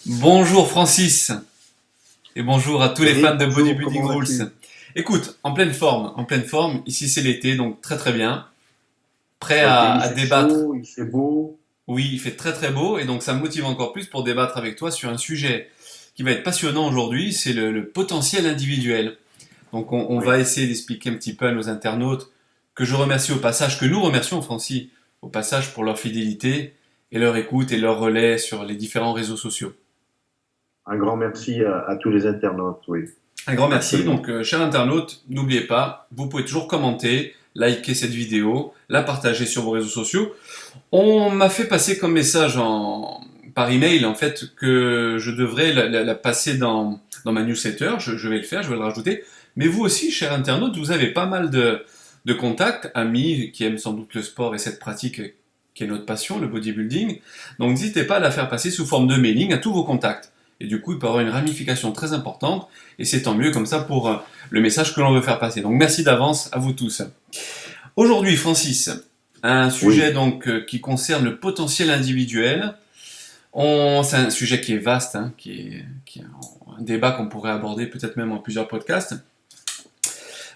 Bonjour Francis et bonjour à tous les Eric, fans de bonjour, Bodybuilding comment Rules. vas-tu? Écoute, en pleine forme, ici c'est l'été donc très très bien, prêt Ok, il à fait débattre. chaud, il fait beau. Oui, il fait très très beau et donc ça me motive encore plus pour débattre avec toi sur un sujet qui va être passionnant aujourd'hui, c'est le potentiel individuel. Donc on va Oui, essayer d'expliquer un petit peu à nos internautes que je remercie au passage, que nous remercions Francis au passage pour leur fidélité et leur écoute et leur relais sur les différents réseaux sociaux. un grand merci à tous les internautes, oui, Un grand merci. Donc, absolument. chers internautes, n'oubliez pas, vous pouvez toujours commenter, liker cette vidéo, la partager sur vos réseaux sociaux. On m'a fait passer comme message par email, en fait, que je devrais la passer dans ma newsletter. Je vais le faire, je vais le rajouter. Mais vous aussi, chers internautes, vous avez pas mal de contacts, amis qui aiment sans doute le sport et cette pratique qui est notre passion, le bodybuilding. Donc, n'hésitez pas à la faire passer sous forme de mailing à tous vos contacts. Et du coup, il peut y avoir une ramification très importante. Et c'est tant mieux comme ça pour le message que l'on veut faire passer. Donc, merci d'avance à vous tous. Aujourd'hui, Francis, un sujet Oui, donc qui concerne le potentiel individuel. C'est un sujet qui est vaste, hein, qui est un débat qu'on pourrait aborder peut-être même en plusieurs podcasts.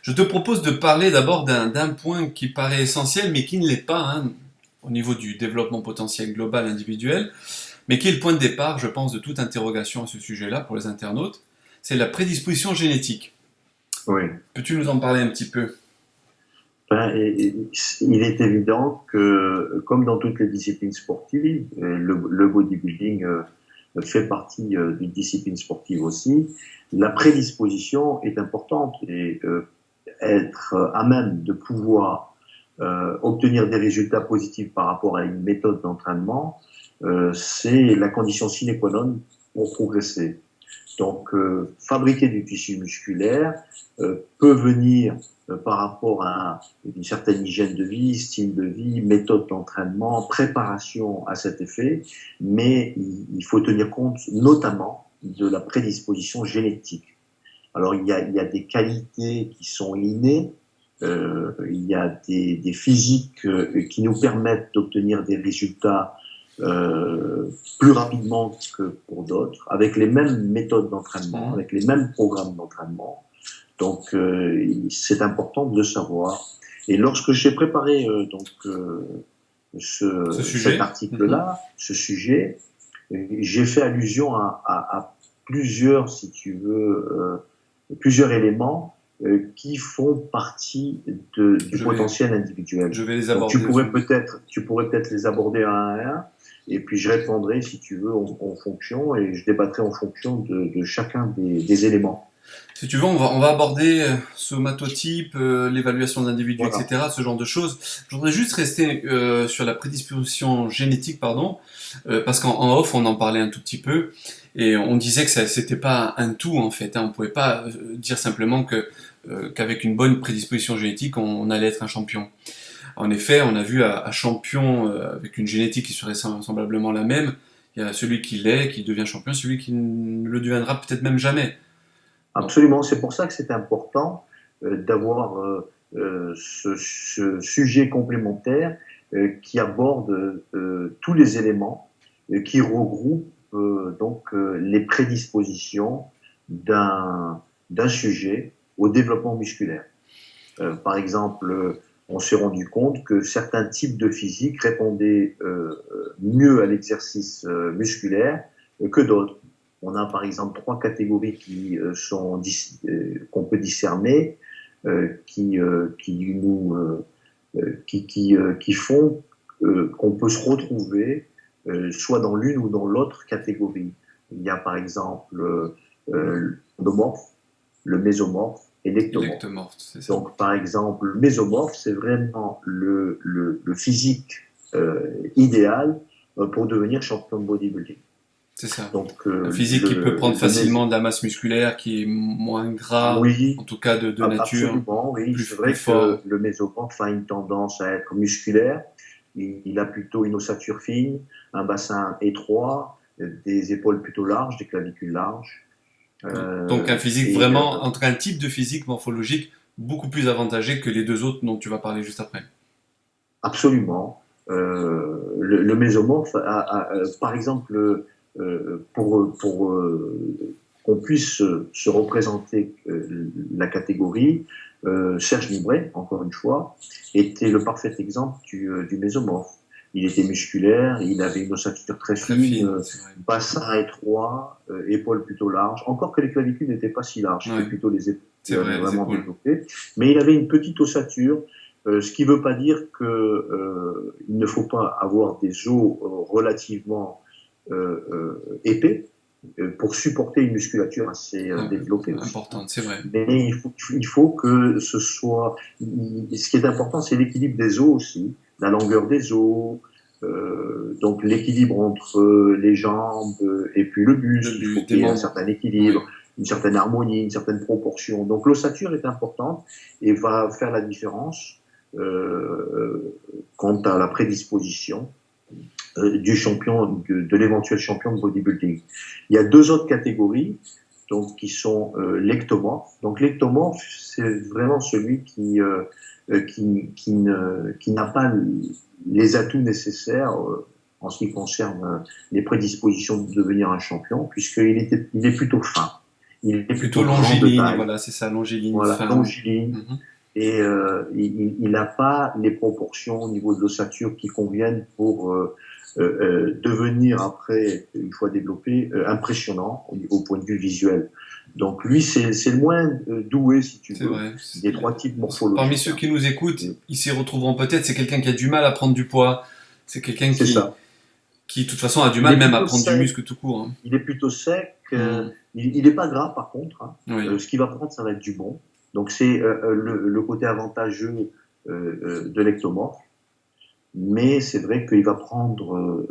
Je te propose de parler d'abord d'un point qui paraît essentiel, mais qui ne l'est pas, hein, au niveau du développement potentiel global individuel, mais qui est le point de départ, je pense, de toute interrogation à ce sujet-là pour les internautes. C'est la prédisposition génétique. oui. Peux-tu nous en parler un petit peu? Il est évident que, comme dans toutes les disciplines sportives, le bodybuilding fait partie d'une discipline sportive aussi, la prédisposition est importante et être à même de pouvoir obtenir des résultats positifs par rapport à une méthode d'entraînement, c'est la condition sine qua non pour progresser. Donc, fabriquer du tissu musculaire peut venir par rapport à une certaine hygiène de vie, style de vie, méthode d'entraînement, préparation à cet effet, mais il faut tenir compte notamment de la prédisposition génétique. Alors, il y a des qualités qui sont innées, il y a des physiques qui nous permettent d'obtenir des résultats plus rapidement que pour d'autres, avec les mêmes méthodes d'entraînement, Mhm. avec les mêmes programmes d'entraînement. Donc, c'est important de le savoir. Et lorsque j'ai préparé Ce cet sujet? Mhm. article-là, ce sujet, j'ai fait allusion à plusieurs, si tu veux, plusieurs éléments qui font partie du Je vais, potentiel individuel. je vais les Donc aborder aujourd'hui. tu pourrais peut-être les aborder un à un, et puis je répondrai, si tu veux, en fonction, et je débattrai en fonction de chacun des éléments. Si tu veux, on va aborder somatotype, l'évaluation d'individus, Voilà. etc., ce genre de choses. Je voudrais juste rester sur la prédisposition génétique, pardon, parce qu'en off, on en parlait un tout petit peu, et on disait que c'était pas un tout, en fait. Hein. On pouvait pas dire simplement qu'avec une bonne prédisposition génétique, on allait être un champion. En effet, on a vu à champion avec une génétique qui serait semblablement la même, il y a celui qui l'est, qui devient champion, celui qui ne le deviendra peut-être même jamais. Donc, Absolument, c'est pour ça que c'est important d'avoir ce sujet complémentaire qui aborde tous les éléments, qui regroupe les prédispositions d'un sujet au développement musculaire. Par exemple, on s'est rendu compte que certains types de physique répondaient mieux à l'exercice musculaire que d'autres. On a par exemple trois catégories qu'on peut discerner, qui font qu'on peut se retrouver soit dans l'une ou dans l'autre catégorie. Il y a par exemple l'endomorphe, le mésomorphe et l'ectomorphe. électomorphe, c'est ça. Donc, par exemple, le mésomorphe, c'est vraiment le physique idéal pour devenir champion de bodybuilding. C'est ça. Donc, Un physique qui peut prendre le facilement de la masse musculaire, qui est moins gras, en oui, tout cas de nature, absolument, oui. C'est plus vrai que fort. le mésomorphe a une tendance à être musculaire. Il a plutôt une ossature fine, un bassin étroit, des épaules plutôt larges, des clavicules larges. Donc un physique Et vraiment, en tout cas un type de physique morphologique beaucoup plus avantagé que les deux autres dont tu vas parler juste après. absolument. Le mésomorphe par exemple, qu'on puisse se représenter la catégorie, Serge Nubret, encore une fois, était le parfait exemple du mésomorphe. Il était musculaire, il avait une ossature très fine, bassin étroit, épaules plutôt larges. Encore que les clavicules n'étaient pas si larges, c'était plutôt les épaules vraiment développées. Mais il avait une petite ossature, ce qui ne veut pas dire qu'il ne faut pas avoir des os relativement épais pour supporter une musculature assez développée. Importante, c'est vrai. Mais il faut que ce soit... Ce qui est important, c'est l'équilibre des os aussi, la longueur des os, donc l'équilibre entre les jambes et puis le buste. Il faut qu'il y ait un certain équilibre, une certaine harmonie, une certaine proportion. Donc l'ossature est importante et va faire la différence quant à la prédisposition du champion, de l'éventuel champion de bodybuilding. Il y a deux autres catégories, donc qui sont l'ectomorphe. Donc l'ectomorphe, c'est vraiment celui qui n'a pas les atouts nécessaires en ce qui concerne les prédispositions de devenir un champion, puisqu'il est plutôt fin. Il est plutôt longiligne, voilà, c'est ça, longiligne. Voilà, longiligne. Et il n'a pas les proportions au niveau de l'ossature qui conviennent pour devenir après, une fois développé, impressionnant au point de vue visuel. Donc lui, c'est le moins doué, si tu veux, des trois types morphologiques. Parmi ceux qui nous écoutent, ils s'y retrouveront peut-être. C'est quelqu'un qui a du mal à prendre du poids. C'est quelqu'un qui, de toute façon, a du mal même à prendre du muscle tout court. Hein. Il est plutôt sec. Il n'est pas gras, par contre. Hein. Ce qu'il va prendre, ça va être du bon. Donc c'est le côté avantageux de l'ectomorphe. Mais c'est vrai qu'il va prendre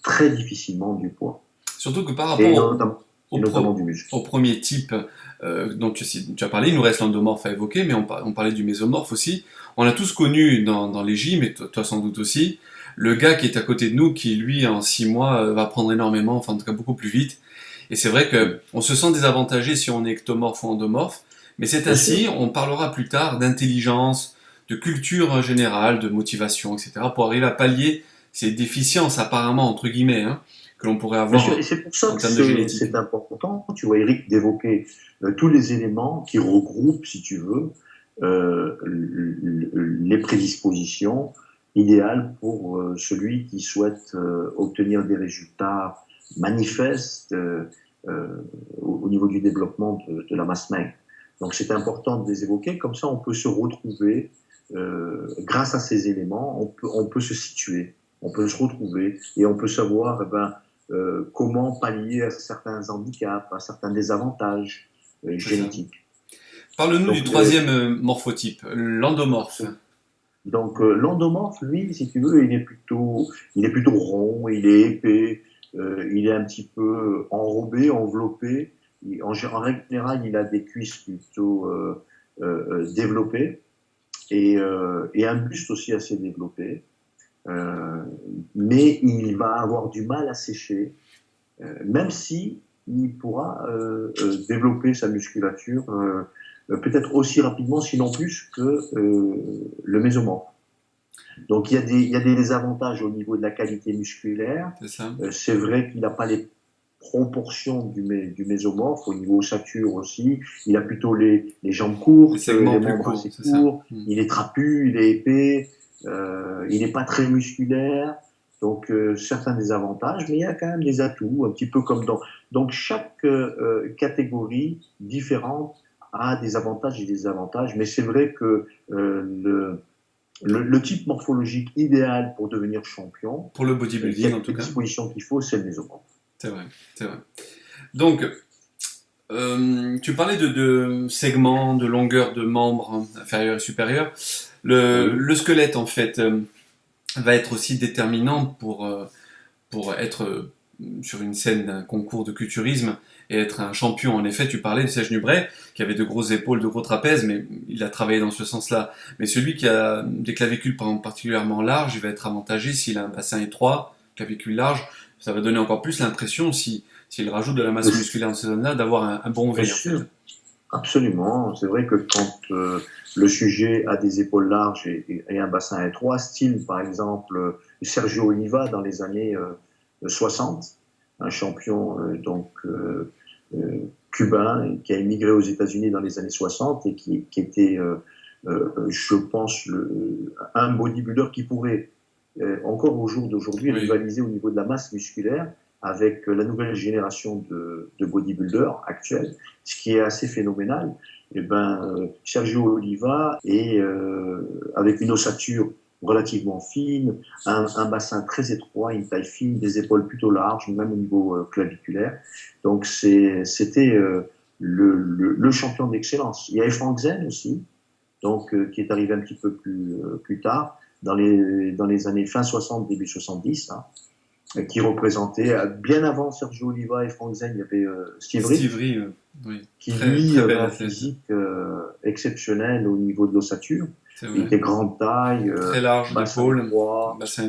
très difficilement du poids. Surtout que par rapport notamment du muscle. Au premier type dont tu as parlé, il nous reste l'endomorphe à évoquer, mais on parlait du mésomorphe aussi. On a tous connu dans les gyms, et toi sans doute aussi, le gars qui est à côté de nous, qui lui en 6 mois va prendre énormément, enfin en tout cas beaucoup plus vite. Et c'est vrai qu'on se sent désavantagé si on est ectomorphe ou endomorphe, mais c'est ainsi, on parlera plus tard d'intelligence, de culture générale, de motivation, etc., pour arriver à pallier ces déficiences apparemment, entre guillemets, hein, que l'on pourrait avoir et c'est pour ça que c'est important, tu vois, Eric, d'évoquer tous les éléments qui regroupent, si tu veux, les prédispositions idéales pour celui qui souhaite obtenir des résultats manifestes au niveau du développement de la masse maigre. Donc c'est important de les évoquer, comme ça on peut se retrouver, grâce à ces éléments, on peut se situer, on peut se retrouver et on peut savoir comment pallier à certains handicaps, à certains désavantages génétiques. Parle-nous du troisième morphotype, l'endomorphe. Donc l'endomorphe, lui, si tu veux, il est plutôt rond, il est épais, il est un petit peu enrobé, enveloppé. En règle générale, il a des cuisses plutôt développées et un buste aussi assez développé. Mais il va avoir du mal à sécher, même si il pourra développer sa musculature peut-être aussi rapidement, sinon plus que le mésomorphe. Donc il y a des désavantages au niveau de la qualité musculaire. C'est vrai qu'il n'a pas les proportions du mésomorphe, au niveau ossature aussi. Il a plutôt les jambes courtes, les membres assez courts. Il est trapu, il est épais. Il n'est pas très musculaire, donc certains désavantages, mais il y a quand même des atouts, un petit peu comme dans... Donc chaque catégorie différente a des avantages et des désavantages, mais c'est vrai que le type morphologique idéal pour devenir champion, pour le bodybuilding en tout cas, la disposition qu'il faut, c'est le mésomorphe. C'est vrai. Donc, tu parlais de segments, de longueur de membres inférieurs et supérieurs. Le squelette, en fait, va être aussi déterminant pour être sur une scène d'un concours de culturisme et être un champion. En effet, tu parlais de Serge Nubret, qui avait de grosses épaules, de gros trapèzes, mais il a travaillé dans ce sens-là. Mais celui qui a des clavicules particulièrement larges, il va être avantagé s'il a un bassin étroit, clavicule large. Ça va donner encore plus l'impression, s'il rajoute de la masse musculaire dans ces zones-là, d'avoir un bon V. Bien sûr. Absolument. C'est vrai que quand le sujet a des épaules larges et un bassin étroit, style par exemple Sergio Oliva dans les années 60, un champion cubain qui a émigré aux États-Unis dans les années 60 et qui était, je pense, un bodybuilder qui pourrait encore au jour d'aujourd'hui rivaliser au niveau de la masse musculaire avec la nouvelle génération de bodybuilders actuels, ce qui est assez phénoménal. Sergio Oliva est avec une ossature relativement fine, un bassin très étroit, une taille fine, des épaules plutôt larges, même au niveau claviculaire. Donc c'était le champion d'excellence. Il y avait Frank Zane aussi, qui est arrivé un petit peu plus tard, dans les années fin 60, début 70, qui représentait, bien avant Sergio Oliva et Frank Zane, il y avait Steve Reed, oui. qui lui avait un physique exceptionnel au niveau de l'ossature. Il était grande taille, très large d'épaule,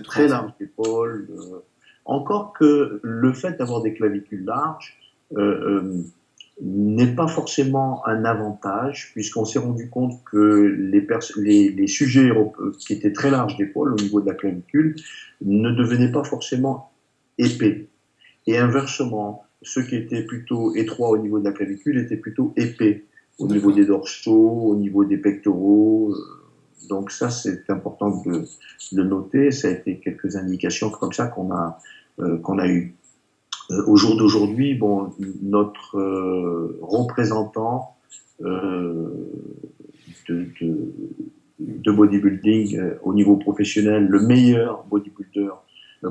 très large d'épaule. Encore que le fait d'avoir des clavicules larges n'est pas forcément un avantage, puisqu'on s'est rendu compte que les sujets qui étaient très larges d'épaule au niveau de la clavicule ne devenaient pas forcément épais. Et inversement, ceux qui étaient plutôt étroits au niveau de la clavicule étaient plutôt épais au niveau des dorsaux, au niveau des pectoraux. Donc ça, c'est important de le noter. Ça a été quelques indications comme ça qu'on a eues. Au jour d'aujourd'hui, notre représentant de bodybuilding au niveau professionnel, le meilleur bodybuilder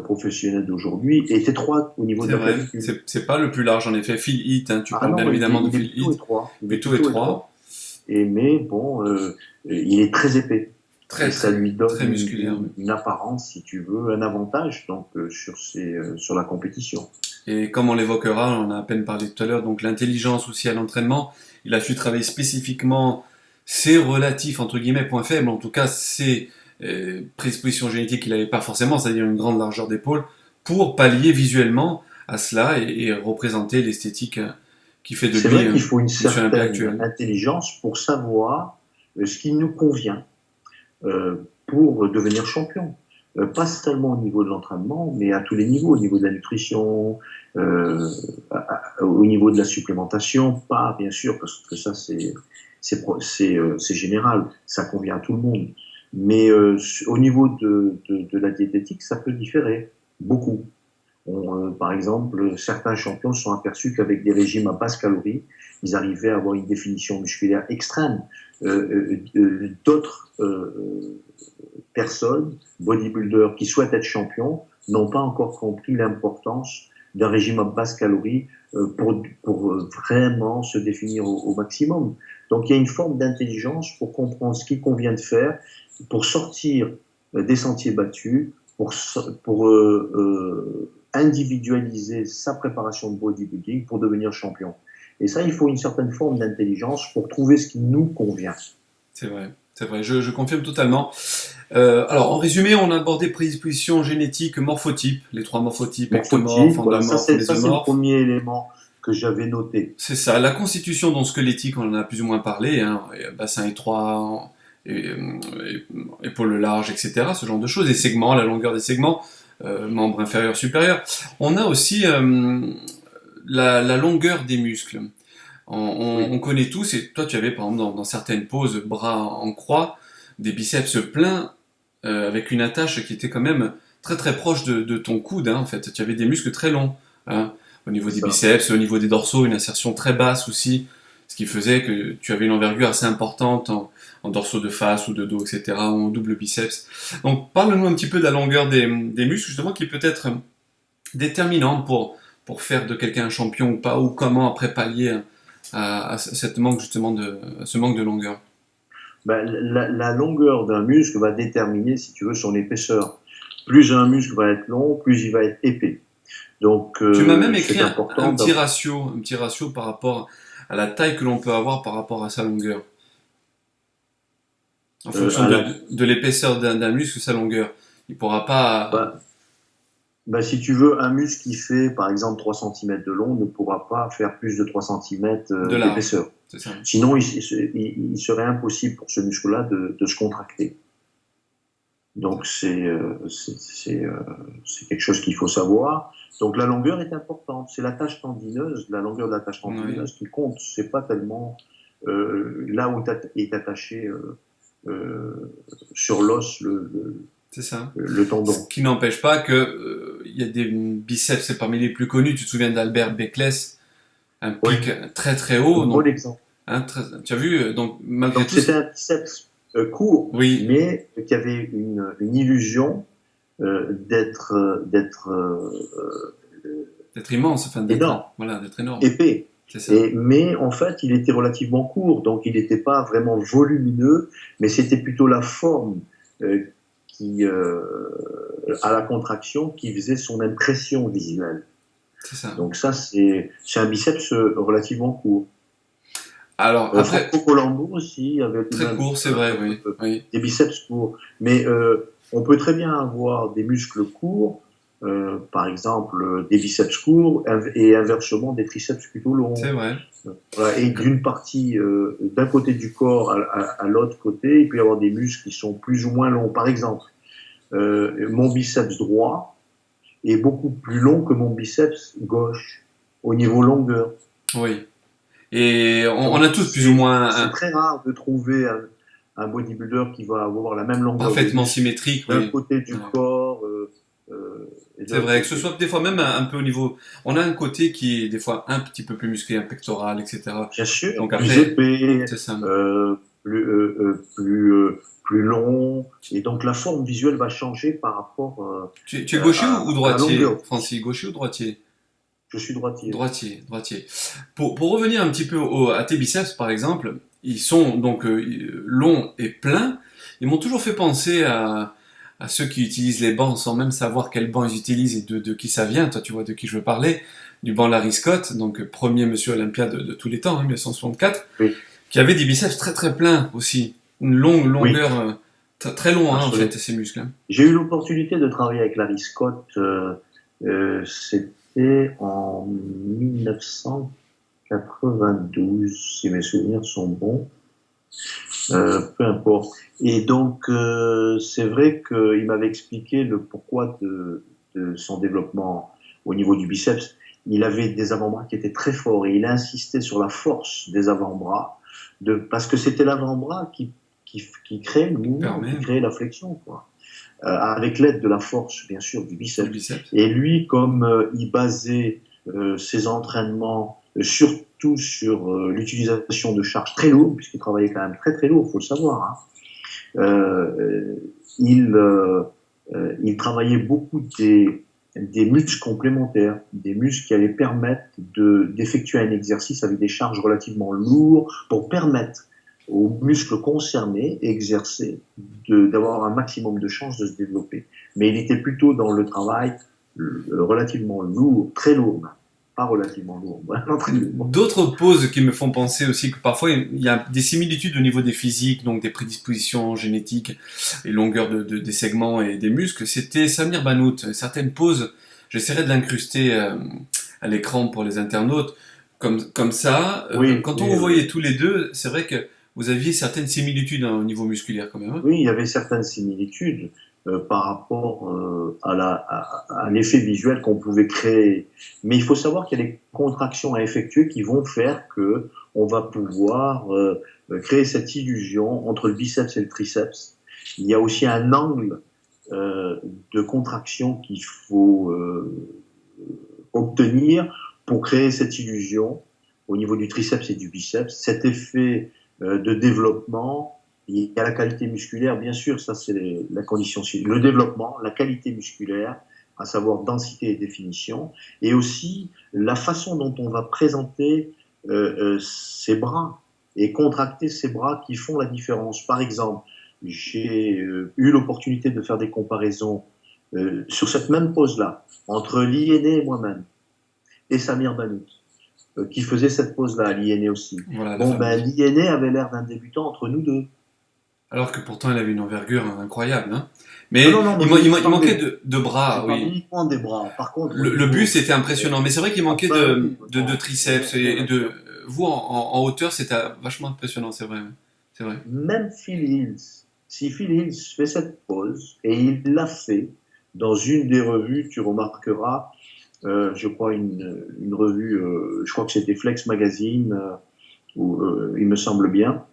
professionnel d'aujourd'hui, est étroit au niveau de la clavicule. C'est pas le plus large en effet. Phil Heath, tu parles bien évidemment de Phil Heath. Il est plutôt étroit. Mais il est très épais. Ça lui donne une apparence, si tu veux, un avantage sur la compétition. Et comme on l'évoquera, on a à peine parlé tout à l'heure, donc l'intelligence aussi à l'entraînement, il a su travailler spécifiquement ses relatifs, entre guillemets, points faibles, en tout cas ses prédispositions génétiques qu'il n'avait pas forcément, c'est-à-dire une grande largeur d'épaule, pour pallier visuellement à cela et représenter l'esthétique qui fait de lui. C'est vrai qu'il faut une certaine intelligence pour savoir ce qui nous convient pour devenir champion. Pas seulement au niveau de l'entraînement, mais à tous les niveaux, au niveau de la nutrition, au niveau de la supplémentation, pas bien sûr, parce que ça c'est général, ça convient à tout le monde. Mais au niveau de la diététique, ça peut différer beaucoup. Par exemple, certains champions se sont aperçus qu'avec des régimes à basse calorie, ils arrivaient à avoir une définition musculaire extrême. D'autres personnes, bodybuilders qui souhaitent être champions, n'ont pas encore compris l'importance d'un régime à basse calorie pour vraiment se définir au maximum. Donc il y a une forme d'intelligence pour comprendre ce qu'il convient de faire, pour sortir des sentiers battus, pour individualiser sa préparation de bodybuilding pour devenir champion. Et ça, il faut une certaine forme d'intelligence pour trouver ce qui nous convient. C'est vrai, je confirme totalement. Alors, en résumé, on a abordé prédisposition génétique, morphotype, les trois morphotypes, ectomorphes, endomorphes, ça c'est le premier élément que j'avais noté. C'est ça, la constitution donc squelettique, on en a plus ou moins parlé, bassin étroit, épaules larges, etc., ce genre de choses, les segments, la longueur des segments, membres inférieurs, supérieurs. On a aussi la longueur des muscles. On connaît tous, et toi tu avais par exemple dans certaines poses, bras en croix, des biceps pleins, avec une attache qui était quand même très très proche de ton coude, en fait. Tu avais des muscles très longs, au niveau des biceps, au niveau des dorsaux, une insertion très basse aussi, ce qui faisait que tu avais une envergure assez importante en dorsaux de face ou de dos, etc., ou en double biceps. Donc parle-nous un petit peu de la longueur des muscles, justement, qui peut être déterminante pour faire de quelqu'un un champion ou pas, ou comment après pallier à ce manque de longueur. La longueur d'un muscle va déterminer, si tu veux, son épaisseur. Plus un muscle va être long, plus il va être épais. Donc, tu m'as même écrit un petit ratio par rapport à la taille que l'on peut avoir par rapport à sa longueur. En fonction de l'épaisseur d'un muscle, sa longueur. Il ne pourra pas... si tu veux, un muscle qui fait, par exemple, 3 cm de long ne pourra pas faire plus de 3 cm d'épaisseur. Sinon, il serait impossible pour ce muscle-là de se contracter. Donc, c'est quelque chose qu'il faut savoir. Donc la longueur est importante. C'est la tâche tendineuse, la longueur de la tâche Oui, tendineuse qui compte. C'est pas tellement là où est attaché sur l'os c'est ça. le Ce tendon. qui n'empêche pas que il y a des biceps, c'est parmi les plus connus. Tu te souviens d'Albert Beckless, un Oui, pic très très un haut. bon Donc, exemple. hein, tu as vu, donc malgré Donc tout, c'était un biceps court, oui, mais qui avait une illusion d'être d'être immense, enfin d'être, énorme, voilà, d'être énorme. épais. C'est ça. Mais en fait, il était relativement court, donc il n'était pas vraiment volumineux, mais c'était plutôt la forme euh, qui, à la contraction qui faisait son impression visuelle. C'est ça. Donc ça, c'est un biceps relativement court. Alors après, Franco Colombo aussi avait tout de très même court, c'est vrai, oui, oui, des biceps courts. Mais on peut très bien avoir des muscles courts, par exemple des biceps courts, et inversement des triceps plutôt c'est longs. vrai. Voilà. Et d'une partie, d'un côté du corps à l'autre côté, il peut y avoir des muscles qui sont plus ou moins longs. Par exemple, mon biceps droit est beaucoup plus long que mon biceps gauche au niveau longueur. Oui. Et on Donc a tous plus ou moins c'est très rare de trouver un bodybuilder qui va avoir la même longueur de parfaitement muscle symétrique, d'un oui. côté du Ouais. corps et de C'est l'autre vrai, que ce côté. soit des fois même un peu au niveau. On a un côté qui est des fois un petit peu plus musclé, un pectoral, etc. Bien sûr, Donc plus après, épais, c'est ça. plus long, et donc la forme visuelle va changer par rapport Tu es gaucher ou à la droitier, longueur. Francis? Gaucher ou droitier? Je suis droitier. Droitier, droitier. Pour revenir un petit peu à tes biceps, par exemple, ils sont donc longs et pleins. Ils m'ont toujours fait penser à ceux qui utilisent les bancs sans même savoir quel banc ils utilisent et de qui ça vient. Toi, tu vois de qui je veux parler. Du banc Larry Scott, donc premier monsieur Olympia de tous les temps, hein, 1964, Oui, qui avait des biceps très très pleins aussi. Une longue oui, longueur, très long hein, en fait, absolument. ces muscles. Hein. J'ai eu l'opportunité de travailler avec Larry Scott. C'était en 1992, si mes souvenirs sont bons. Peu importe. Et donc, c'est vrai qu'il m'avait expliqué le pourquoi de son développement au niveau du biceps. Il avait des avant-bras qui étaient très forts et il insistait sur la force des avant-bras, parce que c'était l'avant-bras qui créait le Qui mouvement, qui permet créait la flexion, quoi. Avec l'aide de la force, bien sûr, du du biceps. biceps. Et lui, comme il basait ses entraînements surtout sur l'utilisation de charges très lourdes, puisqu'il travaillait quand même très très lourd, faut le savoir, hein, euh, il, euh, il travaillait beaucoup des muscles complémentaires, des muscles qui allaient permettre d'effectuer un exercice avec des charges relativement lourdes pour permettre aux muscles concernés, exercés, d'avoir un maximum de chances de se développer. Mais il était plutôt dans le travail relativement lourd, très lourd, même. Pas relativement lourd, vraiment très lourd. D'autres poses qui me font penser aussi que parfois il y a des similitudes au niveau des physiques, donc des prédispositions génétiques et longueur des segments et des muscles, c'était Samir Banout. Certaines poses, j'essaierai de l'incruster à l'écran pour les internautes, comme ça. Oui, Quand on oui, vous oui. voyait tous les deux, c'est vrai que vous aviez certaines similitudes hein, au niveau musculaire quand même. Hein. Oui, il y avait certaines similitudes par rapport à l'effet visuel qu'on pouvait créer. Mais il faut savoir qu'il y a des contractions à effectuer qui vont faire que on va pouvoir créer cette illusion entre le biceps et le triceps. Il y a aussi un angle euh, de contraction qu'il faut obtenir pour créer cette illusion au niveau du triceps et du biceps. Cet effet de développement, il y a la qualité musculaire, bien sûr, ça c'est la condition. Le développement, la qualité musculaire, à savoir densité et définition, et aussi la façon dont on va présenter ses bras et contracter ses bras qui font la différence. Par exemple, j'ai eu l'opportunité de faire des comparaisons sur cette même pose-là entre l'INE et moi-même et Samir Banout, qui faisait cette pose-là à l'INE aussi. Voilà la Bon, ben, fameuse. l'INE avait l'air d'un débutant entre nous deux. Alors que pourtant il avait une envergure incroyable. Hein. Non, Mais non, non, moi je il parle manquait des, de je bras, parle oui. uniquement des bras. Par contre, au Le niveau, buste était impressionnant, mais c'est vrai qu'il ah manquait ben oui, de non, triceps et de. Vous en hauteur, c'était vachement impressionnant, c'est vrai. C'est vrai. même Phil Hills, si Phil Hills fait cette pose, et il l'a fait dans une des revues, tu remarqueras, je crois une revue, je crois que c'était Flex Magazine, il me semble bien.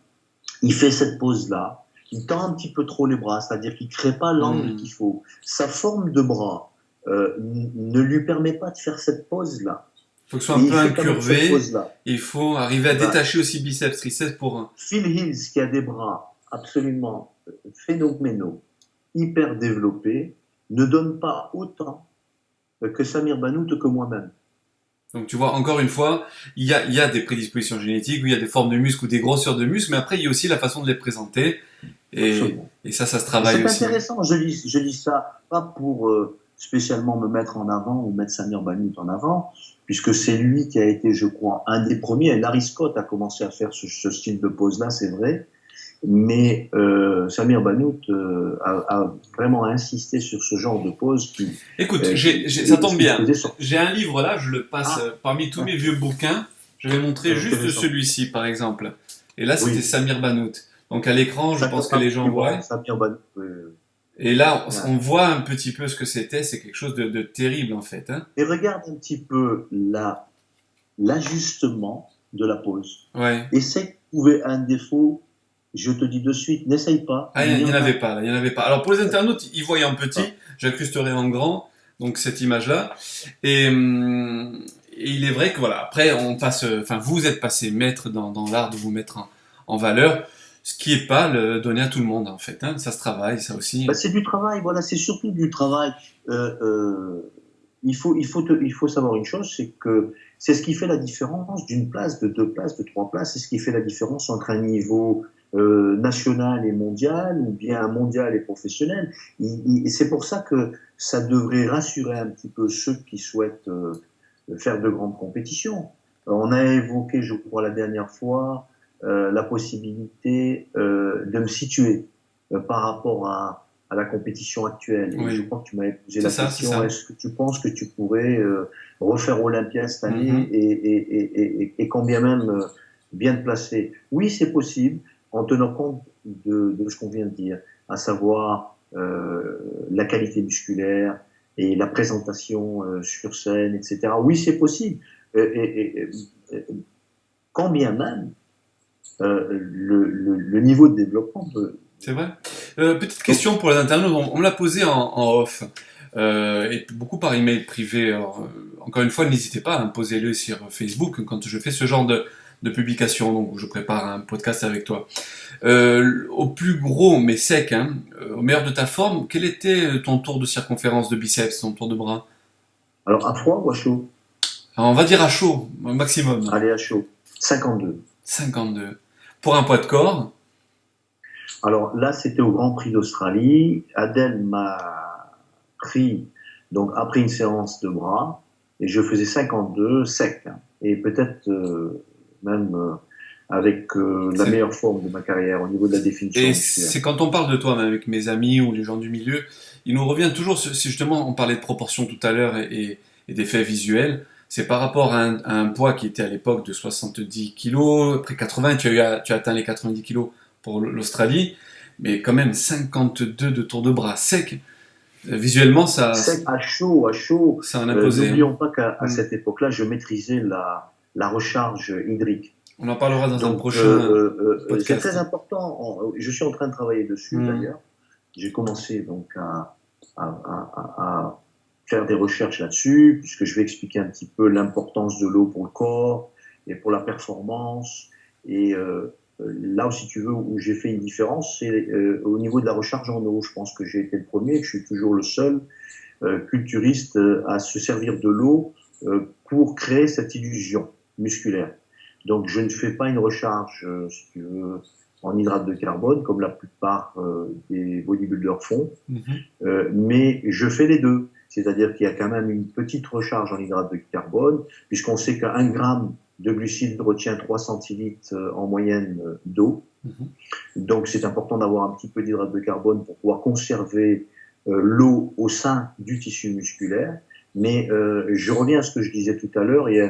Il fait cette pose-là, il tend un petit peu trop les bras, c'est-à-dire qu'il ne crée pas l'angle qu'il faut. Sa forme de bras ne lui permet pas de faire cette pose-là. Il faut que ce soit un Et peu il fait quand même cette incurvé. pose-là. Il faut arriver à Voilà. détacher aussi biceps, triceps pour... Phil Hills, qui a des bras absolument phénoménaux, hyper développés, ne donne pas autant que Samir Banout que moi-même. Donc tu vois, encore une fois, il y a des prédispositions génétiques, où il y a des formes de muscles ou des grosseurs de muscles, mais après il y a aussi la façon de les présenter. Et ça se travaille C'est aussi. intéressant, je dis ça pas pour spécialement me mettre en avant ou mettre Samir Banout en avant, puisque c'est lui qui a été, je crois, un des premiers. Et Larry Scott a commencé à faire ce style de pose-là, c'est vrai. Mais Samir Banout a vraiment insisté sur ce genre de pose qui. Écoute, ça tombe bien. J'ai un livre là, je le passe parmi tous mes vieux bouquins. Je vais montrer juste celui-ci par exemple. Et là, c'était Samir Banout. Donc à l'écran, je pense que les gens voient. Samir Banout. Et là, on voit un petit peu ce que c'était. C'est quelque chose de terrible en fait. Hein. Et regarde un petit peu l'ajustement de la pose. Ouais. Et c'est trouver un défaut. Je te dis de suite, n'essaye pas. Ah, il n'y en avait pas, là, il n'y en avait pas. Alors pour les internautes, ils voyaient en petit, j'incrusterai en grand, donc cette image-là. Et il est vrai que voilà, après on passe, enfin vous êtes passé maître dans l'art de vous mettre en valeur, ce qui n'est pas donné à tout le monde en fait. Hein. Ça se travaille, ça aussi. Bah, c'est du travail, voilà, c'est surtout du travail. Il faut savoir une chose, c'est que c'est ce qui fait la différence d'une place, de deux places, de trois places. C'est ce qui fait la différence entre un niveau national et mondial, ou bien mondial et professionnel. Et c'est pour ça que ça devrait rassurer un petit peu ceux qui souhaitent faire de grandes compétitions. On a évoqué, je crois, la dernière fois, la possibilité de me situer par rapport à la compétition actuelle. Et je crois que tu m'avais posé la question, est-ce que tu penses que tu pourrais refaire Olympia cette année et combien même bien te placer? Oui, c'est possible, en tenant compte de ce qu'on vient de dire, à savoir la qualité musculaire et la présentation sur scène, etc. Oui, c'est possible. Quand bien même, le niveau de développement peut... C'est vrai. Petite question pour les internautes, on me l'a posé en off, et beaucoup par email privé. Alors, encore une fois, n'hésitez pas à me poser-le sur Facebook quand je fais ce genre de publication, donc où je prépare un podcast avec toi. Au plus gros, mais sec, hein, au meilleur de ta forme, quel était ton tour de circonférence de biceps, ton tour de bras? Alors, à froid ou à chaud? Alors, on va dire à chaud, au maximum. Allez, à chaud. 52. 52. Pour un poids de corps? Alors là, c'était au Grand Prix d'Australie. Adèle m'a pris, donc après une séance de bras, et je faisais 52 sec. Hein, et peut-être même avec la meilleure forme de ma carrière au niveau de la définition. Et c'est quand on parle de toi, même avec mes amis ou les gens du milieu, il nous revient toujours, si justement on parlait de proportions tout à l'heure et d'effets visuels, c'est par rapport à un poids qui était à l'époque de 70 kg, après 80, tu as atteint les 90 kg pour l'Australie, mais quand même 52 de tour de bras sec. Visuellement, ça... Sec, à chaud. Ça en a posé. N'oublions pas qu'à cette époque-là, je maîtrisais la recharge hydrique. On en parlera dans un prochain podcast. C'est très important. Je suis en train de travailler dessus d'ailleurs. J'ai commencé donc à faire des recherches là-dessus, puisque je vais expliquer un petit peu l'importance de l'eau pour le corps et pour la performance. Et là où, si tu veux, où j'ai fait une différence, c'est au niveau de la recharge en eau. Je pense que j'ai été le premier, que je suis toujours le seul culturiste à se servir de l'eau pour créer cette illusion musculaire. Donc, je ne fais pas une recharge, si tu veux, en hydrate de carbone, comme la plupart des bodybuilders font, mais je fais les deux. C'est-à-dire qu'il y a quand même une petite recharge en hydrate de carbone, puisqu'on sait qu'un gramme de glucides retient 3 centilitres en moyenne d'eau. Donc, c'est important d'avoir un petit peu d'hydrate de carbone pour pouvoir conserver l'eau au sein du tissu musculaire. Mais je reviens à ce que je disais tout à l'heure et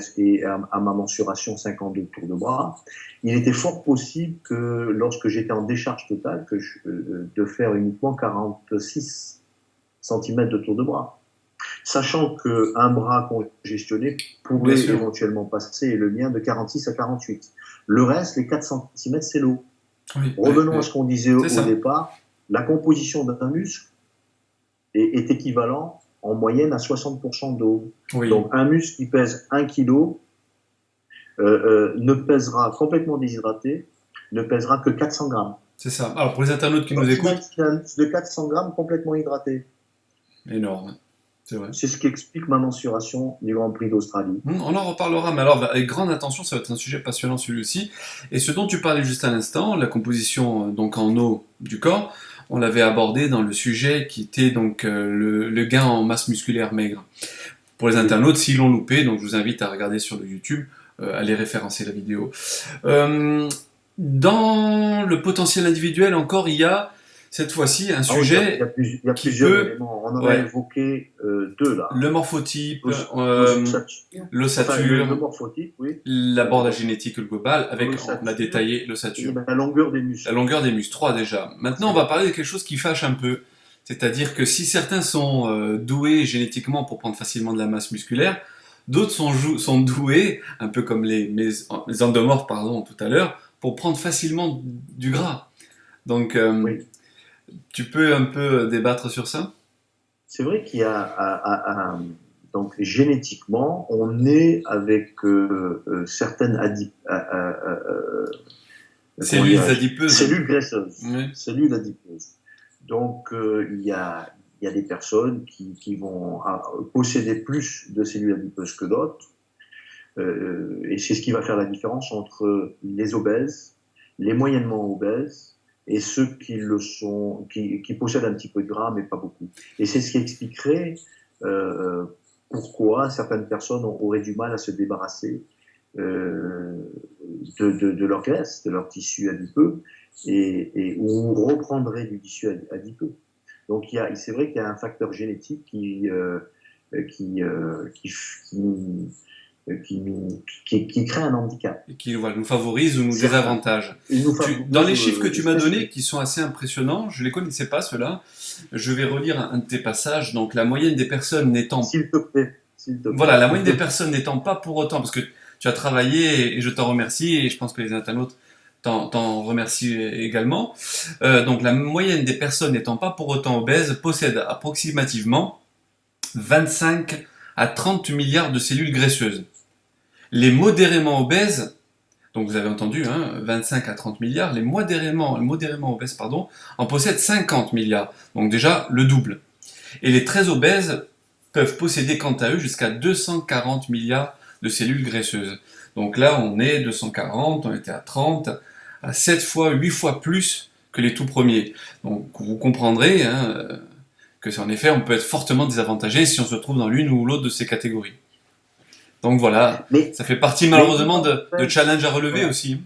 à ma mensuration 52 tours de bras. Il était fort possible que lorsque j'étais en décharge totale, de faire uniquement 46 cm de tour de bras. sachant qu'un bras congestionné Bien pourrait sûr. éventuellement passer, le mien, de 46 à 48. Le reste, les 4 cm, c'est l'eau. Oui, oui, Revenons à oui. ce qu'on disait C'est au ça. départ, la composition d'un muscle est équivalent en moyenne à 60% d'eau. Oui, Donc un muscle qui pèse 1 kg ne pèsera complètement déshydraté, ne pèsera que 400 grammes. c'est ça. Alors, pour les internautes qui Alors nous écoutent, qu'imagine un muscle de 400 grammes complètement hydraté. énorme. C'est vrai. C'est ce qui explique ma mensuration du Grand Prix d'Australie. On en reparlera, mais alors avec grande attention, ça va être un sujet passionnant celui-ci. Et ce dont tu parlais juste à l'instant, la composition donc en eau du corps, on l'avait abordé dans le sujet qui était donc le gain en masse musculaire maigre. Pour les Oui. internautes, s'ils l'ont loupé, donc je vous invite à regarder sur le YouTube, aller référencer la vidéo. Dans le potentiel individuel encore, il y a cette fois-ci un Ah oui, sujet il y a qui plusieurs peut, éléments. On en a ouais, évoqué deux là. le morphotype, L'ossature, enfin le l'ossature, morphotype, oui. l'abord de la génétique globale, avec, on a L'ossature détaillé et l'ossature. la longueur des La muscles. longueur des muscles, 3 déjà. Maintenant, on va parler de quelque chose qui fâche un peu. C'est-à-dire que si certains sont doués génétiquement pour prendre facilement de la masse musculaire, d'autres sont doués, un peu comme les endomorphes, pardon, tout à l'heure, pour prendre facilement du gras. Donc, Oui. tu peux un peu débattre sur ça? C'est vrai qu'il y a donc génétiquement, on est avec certaines comment Cellules dirais-je, adipeuses. cellules graisseuses, Oui, cellules adipeuses. Donc il y a des personnes qui vont posséder plus de cellules adipeuses que d'autres, et c'est ce qui va faire la différence entre les obèses, les moyennement obèses et ceux qui le sont, qui possèdent un petit peu de gras mais pas beaucoup. Et c'est ce qui expliquerait euh, pourquoi certaines personnes auraient du mal à se débarrasser euh, de leur graisse, de leur tissu adipeux, ou reprendraient du tissu adipeux. Donc c'est vrai qu'il y a un facteur génétique qui, qui crée un handicap. et qui voilà, nous favorise ou nous Certain. désavantage. Il nous Dans les favorise chiffres que tu m'as très donnés, strict. qui sont assez impressionnants, je ne les connaissais pas ceux-là, je vais relire un de tes passages. Donc la moyenne des personnes n'étant S'il te plaît. S'il te voilà, plaît. la moyenne des personnes n'étant pas pour autant, parce que tu as travaillé et je t'en remercie, et je pense que les internautes t'en remercient également. Donc la moyenne des personnes n'étant pas pour autant obèses possède approximativement 25 à 30 milliards de cellules graisseuses. Les modérément obèses, donc vous avez entendu, hein, 25 à 30 milliards, les modérément obèses pardon, en possèdent 50 milliards, donc déjà le double. Et les très obèses peuvent posséder quant à eux jusqu'à 240 milliards de cellules graisseuses. Donc là, on est 240, on était à 30, à 7 fois, 8 fois plus que les tout premiers. Donc vous comprendrez hein, que c'est en effet, on peut être fortement désavantagé si on se trouve dans l'une ou l'autre de ces catégories. Donc voilà, Mais, ça fait partie mais il malheureusement de n'empêche, challenges à relever voilà, aussi.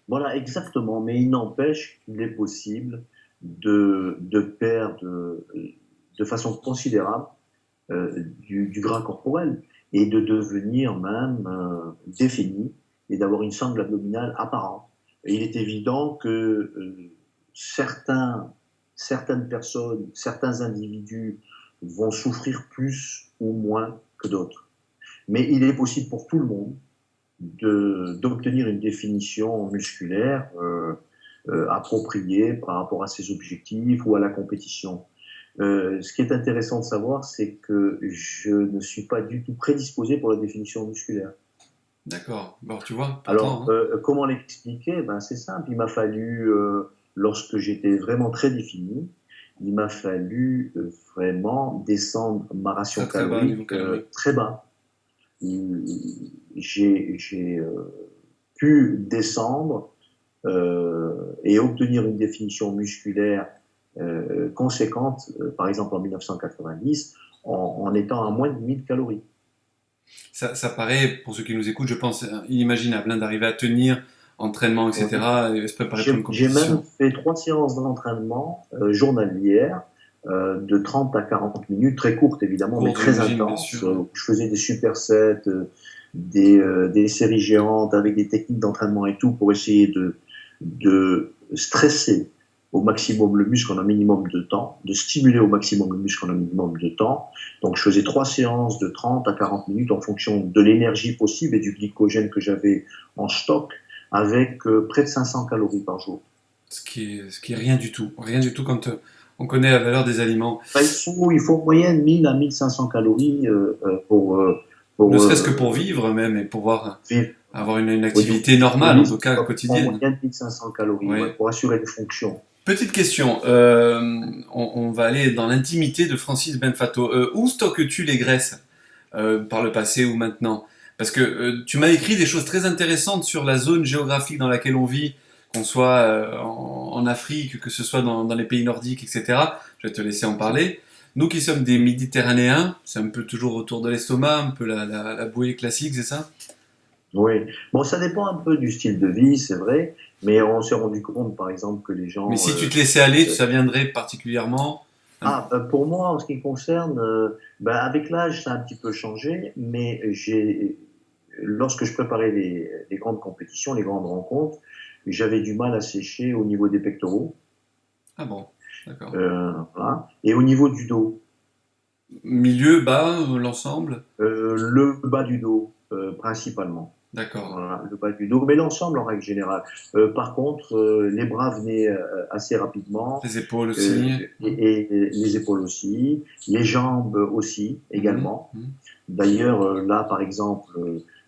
voilà, exactement, mais il n'empêche qu'il est possible de perdre de façon considérable du gras corporel et de devenir même défini et d'avoir une sangle abdominale apparente. Et il est évident que certaines personnes, certains individus vont souffrir plus ou moins que d'autres. Mais il est possible pour tout le monde d'obtenir une définition musculaire appropriée par rapport à ses objectifs ou à la compétition. Ce qui est intéressant de savoir, c'est que je ne suis pas du tout prédisposé pour la définition musculaire. D'accord, bon tu vois, pourtant, Alors, hein. comment l'expliquer? Ben, c'est simple, il m'a fallu, lorsque j'étais vraiment très défini, il m'a fallu vraiment descendre ma ration Très très bas au niveau calorique calorique. très bas. J'ai pu descendre et obtenir une définition musculaire conséquente, par exemple en 1990, en étant à moins de 1000 calories. Ça paraît, pour ceux qui nous écoutent, je pense, inimaginable hein, d'arriver à tenir entraînement, etc., et se préparer pour une J'ai même compétition. fait 3 séances d'entraînement journalières de 30 à 40 minutes, très courtes évidemment, mais Cours de très régime, bien intenses. sûr. Je faisais des supersets, des séries géantes avec des techniques d'entraînement et tout pour essayer de stresser au maximum le muscle en un minimum de temps, de stimuler au maximum le muscle en un minimum de temps. Donc je faisais 3 séances de 30 à 40 minutes en fonction de l'énergie possible et du glycogène que j'avais en stock, avec près de 500 calories par jour. Ce qui est rien du tout quand on connaît la valeur des aliments. Enfin, il faut en moyenne 1000 à 1500 calories Ne pour serait-ce que pour vivre même et pouvoir vivre. avoir une Au niveau activité normale, en tout cas en quotidienne. moyenne 1500 calories, Oui. ouais, pour assurer les fonctions. Petite question, on va aller dans l'intimité de Francis Benfato. Où stockes-tu les graisses par le passé ou maintenant? Parce que tu m'as écrit des choses très intéressantes sur la zone géographique dans laquelle on vit, qu'on soit en Afrique, que ce soit dans les pays nordiques, etc. Je vais te laisser en parler. Nous qui sommes des Méditerranéens, c'est un peu toujours autour de l'estomac, un peu la bouée classique, c'est ça? Oui. Bon, ça dépend un peu du style de vie, c'est vrai, mais on s'est rendu compte, par exemple, que les Mais gens. si tu te laissais aller, Euh, ça viendrait particulièrement. pour moi, en ce qui concerne, ben, avec l'âge, ça a un petit peu changé, mais lorsque je préparais les grandes compétitions, les grandes rencontres, j'avais du mal à sécher au niveau des pectoraux, Ah bon, d'accord. voilà, et au niveau du dos. Milieu, bas, l'ensemble? Le bas du dos, principalement. D'accord. Voilà, le bas du dos, mais l'ensemble en règle générale. Par contre, les bras venaient assez rapidement, Les épaules euh, aussi. et les épaules aussi, les jambes aussi, Mhm, également. mhm, D'ailleurs, là, par exemple,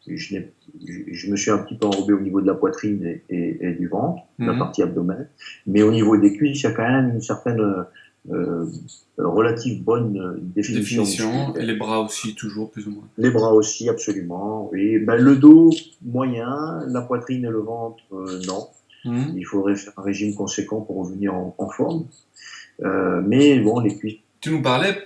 je me suis un petit peu enrobé au niveau de la poitrine et du ventre, la mhm. partie abdomen, mais au niveau des cuisses, il y a quand même une certaine euh, relative bonne définition Définition. Et musculaire. les bras aussi, toujours, plus ou moins. Les bras aussi, absolument. Oui. Ben, le dos, moyen. La poitrine et le ventre, non. Mhm. Il faudrait faire un régime conséquent pour revenir en forme. Mais bon, les cuisses. Tu nous parlais,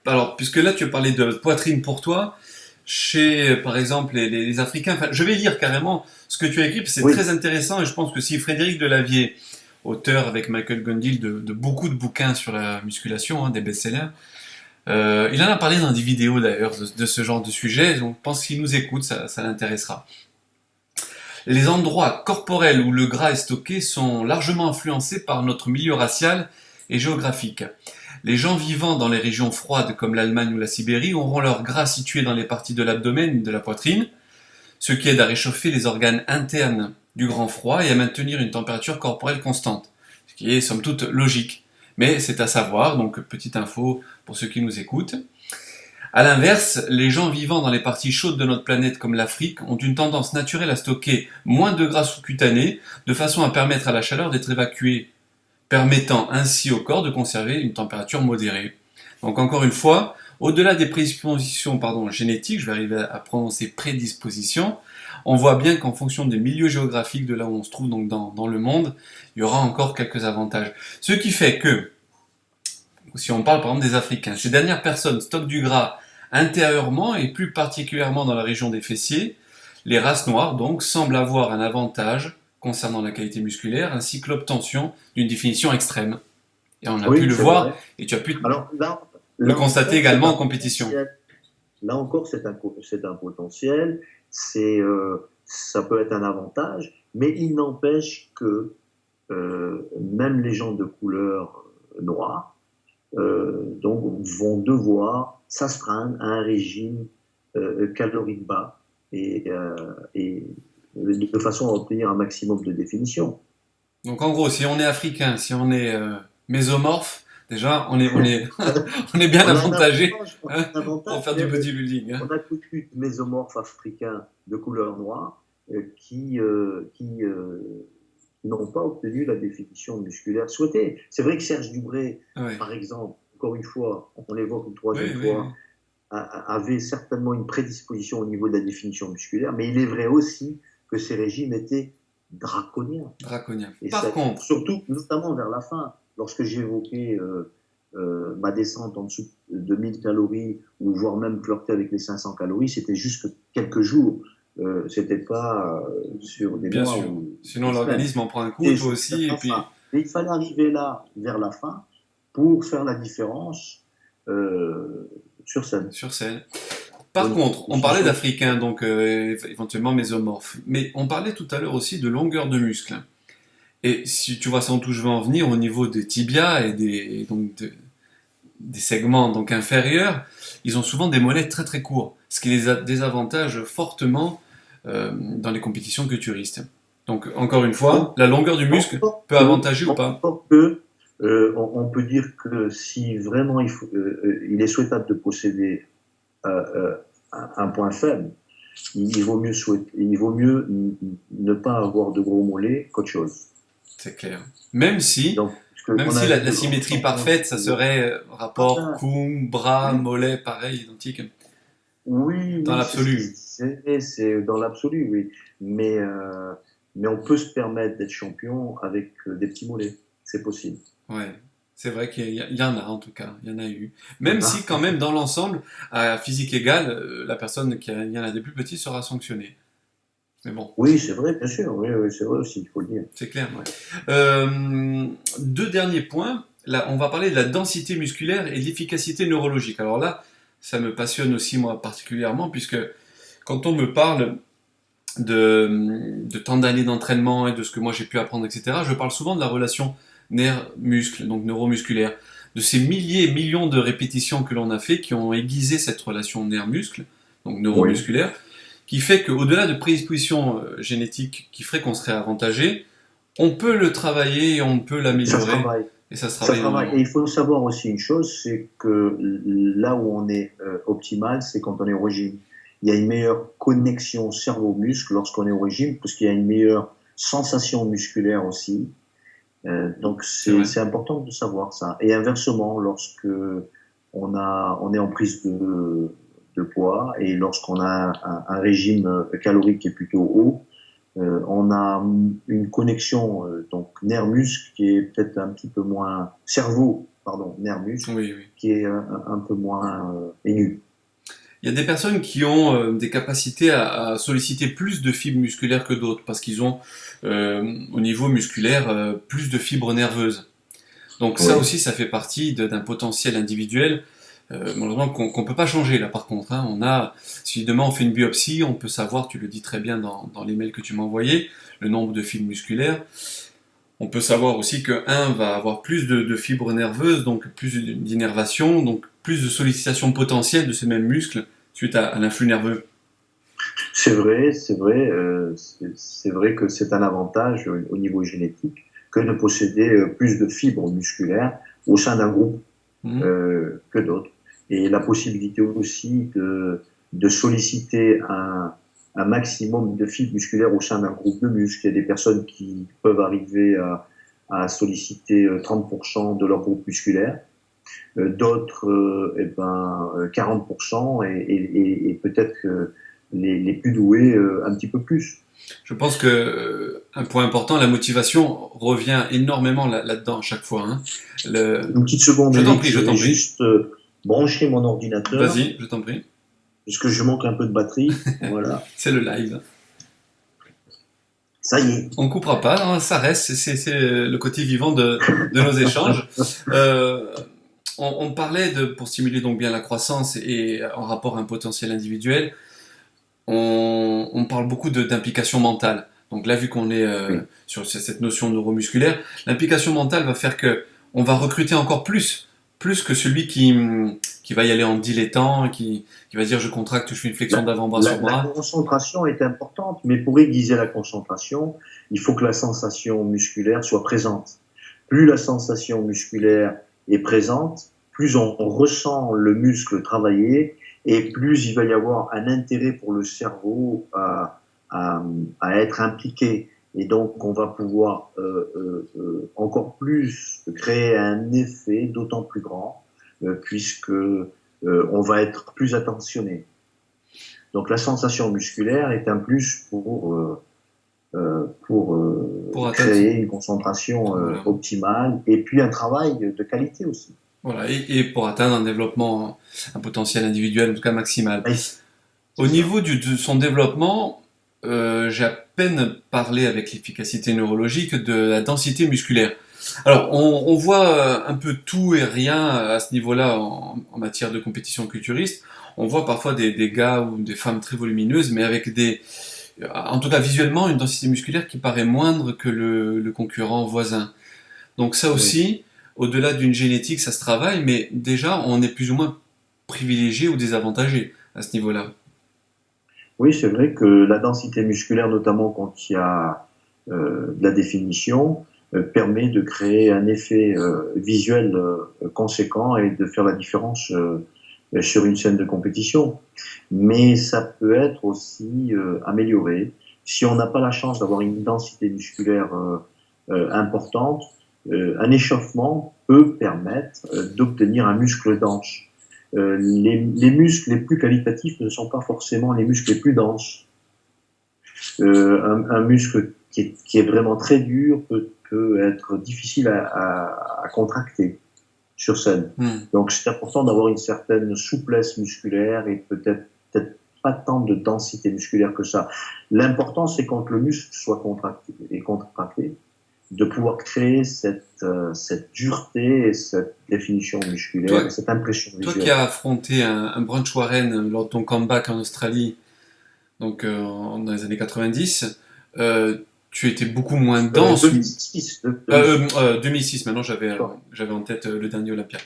alors, puisque là tu as parlé de poitrine pour toi, chez par exemple les Africains, enfin, je vais lire carrément ce que tu as écrit, parce que c'est Oui, très intéressant et je pense que si Frédéric Delavier, auteur avec Michael Gundil de beaucoup de bouquins sur la musculation, hein, des best-sellers, il en a parlé dans des vidéos d'ailleurs de ce genre de sujet, donc je pense qu'il nous écoute, ça l'intéressera. Les endroits corporels où le gras est stocké sont largement influencés par notre milieu racial et géographique. Les gens vivant dans les régions froides comme l'Allemagne ou la Sibérie auront leur gras situé dans les parties de l'abdomen et de la poitrine, ce qui aide à réchauffer les organes internes du grand froid et à maintenir une température corporelle constante, ce qui est somme toute logique. Mais c'est à savoir, donc petite info pour ceux qui nous écoutent. A l'inverse, les gens vivant dans les parties chaudes de notre planète comme l'Afrique ont une tendance naturelle à stocker moins de gras sous-cutané de façon à permettre à la chaleur d'être évacuée, permettant ainsi au corps de conserver une température modérée. Donc encore une fois, au-delà des prédispositions génétiques, je vais arriver à prononcer prédispositions, on voit bien qu'en fonction des milieux géographiques de là où on se trouve donc dans le monde, il y aura encore quelques avantages. Ce qui fait que, si on parle par exemple des Africains, ces dernières personnes stockent du gras intérieurement et plus particulièrement dans la région des fessiers. Les races noires donc semblent avoir un avantage concernant la qualité musculaire ainsi que l'obtention d'une définition extrême. Et on a pu oui, le c'est voir vrai. et tu as pu Alors le là constater encore, c'est également un en compétition. potentiel. Là encore, c'est un potentiel. Ça peut être un avantage, mais il n'empêche que même les gens de couleur noire donc vont devoir s'astreindre à un régime calorique bas et de façon à obtenir un maximum de définition. Donc en gros, si on est africain, si on est mésomorphe, déjà on est bien avantagé On hein, a un pour avantage, faire du mais bodybuilding. on Hein. a beaucoup de mésomorphes africains de couleur noire qui n'ont pas obtenu la définition musculaire souhaitée. C'est vrai que Serge Dubré, Ouais. par exemple, encore une fois, on l'évoque une Oui, troisième oui, oui. fois, avait certainement une prédisposition au niveau de la définition musculaire, mais il est vrai aussi que ces régimes étaient draconiens. Draconien. Et Par ça, contre, surtout, notamment vers la fin, lorsque j'évoquais ma descente en dessous de 1000 calories, ou voire même flirter avec les 500 calories, c'était juste quelques jours. C'était pas sur des bien mois sûr, ou sinon des semaines. l'organisme en prend un coup, Et toi c'est vers aussi, et la fin. puis Et il fallait arriver là, vers la fin, pour faire la différence sur scène. sur scène. Au Par niveau contre, des on parlait définitions. d'Africains, donc éventuellement mésomorphes, mais on parlait tout à l'heure aussi de longueur de muscle. Et si tu vois sans où je veux en venir, au niveau des tibias et des segments donc inférieurs, ils ont souvent des mollets très très courts, ce qui les désavantage fortement dans les compétitions culturistes. Donc encore une fois, la longueur du muscle peut avantager ou pas. Encore que on peut dire que si vraiment il est souhaitable de posséder un point faible, il vaut mieux ne pas avoir de gros mollets qu'autre chose. C'est clair. Même si, Donc, même si la symétrie parfaite, ça serait rapport cou, bras, oui, mollet, pareil, identique. oui, Dans oui, l'absolu. c'est dans l'absolu, oui. Mais on peut se permettre d'être champion avec des petits mollets. C'est possible. Ouais. C'est vrai qu'il y en a en tout cas, il y en a eu. Même Voilà. si quand même dans l'ensemble, à physique égale, la personne il y en a des plus petits sera sanctionnée. Mais bon, Oui, c'est vrai, bien sûr. Oui, oui, c'est vrai aussi, il faut le dire. c'est clair. Ouais. Deux derniers points. Là, on va parler de la densité musculaire et de l'efficacité neurologique. Alors là, ça me passionne aussi moi particulièrement puisque quand on me parle de tant d'années d'entraînement et de ce que moi j'ai pu apprendre, etc., je parle souvent de la relation nerf-muscle, donc neuromusculaire, de ces milliers et millions de répétitions que l'on a fait qui ont aiguisé cette relation nerf-muscle, donc Oui, neuromusculaire, qui fait qu'au-delà de prédispositions génétiques qui feraient qu'on serait avantagé, on peut le travailler et on peut ça se l'améliorer, travaille. et ça se Ça travaille se travaille. Et énormément. il faut savoir aussi une chose, c'est que là où on est optimal, c'est quand on est au régime. Il y a une meilleure connexion cerveau-muscle lorsqu'on est au régime, parce qu'il y a une meilleure sensation musculaire aussi. Donc C'est vrai. c'est important de savoir ça. Et inversement, lorsque on est en prise de poids et lorsqu'on a un régime calorique qui est plutôt haut, on a une connexion donc nerf-muscle qui est peut-être un petit peu moins cerveau, pardon, nerf-muscle Oui, oui. qui est un peu moins aigu. Il y a des personnes qui ont des capacités à solliciter plus de fibres musculaires que d'autres parce qu'ils ont au niveau musculaire plus de fibres nerveuses. Donc ça Oui, aussi, ça fait partie d'un potentiel individuel, malheureusement qu'on peut pas changer là par contre. Hein. On a, si demain on fait une biopsie, on peut savoir, tu le dis très bien dans les mails que tu m'as envoyés, le nombre de fibres musculaires. On peut savoir aussi que un va avoir plus de fibres nerveuses, donc plus d'innervation, donc plus de sollicitation potentielle de ces mêmes muscles suite à l'influx nerveux. c'est vrai, c'est vrai que c'est un avantage au niveau génétique que de posséder plus de fibres musculaires au sein d'un groupe Mhm. que d'autres. Et la possibilité aussi de solliciter un maximum de fibres musculaires au sein d'un groupe de muscles. Il y a des personnes qui peuvent arriver à solliciter 30% de leur groupe musculaire, d'autres 40% et peut-être que les plus doués un petit peu plus. Je pense que un point important, la motivation revient énormément là-dedans à chaque fois. Hein. Une petite seconde, Je t'en Eric, prie, je je vais t'en prie. juste brancher mon ordinateur Vas-y, je t'en prie. puisque je manque un peu de batterie. Voilà, C'est le live. ça y est. On coupera pas, hein, ça reste, c'est le côté vivant de nos échanges. Euh, on parlait pour stimuler donc bien la croissance et en rapport à un potentiel individuel, on parle beaucoup d'implication mentale. Donc là, vu qu'on est Oui. sur cette notion neuromusculaire, l'implication mentale va faire que on va recruter encore plus que celui qui va y aller en dilettant, qui va dire je contracte, je fais une flexion d'avant-bras sur La bras. concentration est importante, mais pour aiguiser la concentration, il faut que la sensation musculaire soit présente. Plus la sensation musculaire est présente, plus on ressent le muscle travailler et plus il va y avoir un intérêt pour le cerveau à être impliqué. Et donc, on va pouvoir encore plus créer un effet d'autant plus grand puisque on va être plus attentionné. Donc la sensation musculaire est un plus pour Pour atteindre. créer une concentration Voilà. optimale et puis un travail de qualité aussi. Voilà, et pour atteindre un développement, un potentiel individuel, en tout cas maximal. Oui, Au c'est ça. niveau de son développement, j'ai à peine parlé avec l'efficacité neurologique de la densité musculaire. Alors, on voit un peu tout et rien à ce niveau-là en matière de compétition culturiste. On voit parfois des gars ou des femmes très volumineuses, mais avec en tout cas visuellement, une densité musculaire qui paraît moindre que le concurrent voisin. Donc ça Oui, aussi, au-delà d'une génétique, ça se travaille, mais déjà, on est plus ou moins privilégié ou désavantagé à ce niveau-là. oui, c'est vrai que la densité musculaire, notamment quand il y a de la définition, permet de créer un effet visuel conséquent et de faire la différence sur une scène de compétition. Mais ça peut être aussi amélioré. Si on n'a pas la chance d'avoir une densité musculaire importante, un échauffement peut permettre d'obtenir un muscle dense. Les muscles les plus qualitatifs ne sont pas forcément les muscles les plus denses. Un muscle qui est vraiment très dur peut être difficile à contracter sur scène. Hmm. Donc c'est important d'avoir une certaine souplesse musculaire et peut-être pas tant de densité musculaire que ça. L'important c'est quand le muscle soit contracté de pouvoir créer cette dureté et cette définition musculaire Toi, et cette impression toi qui visuelle. as affronté un Branch Warren lors de ton comeback en Australie, donc dans les années 90, tu étais beaucoup moins dense. 2006, 2006. 2006, maintenant j'avais en tête le dernier Olympia.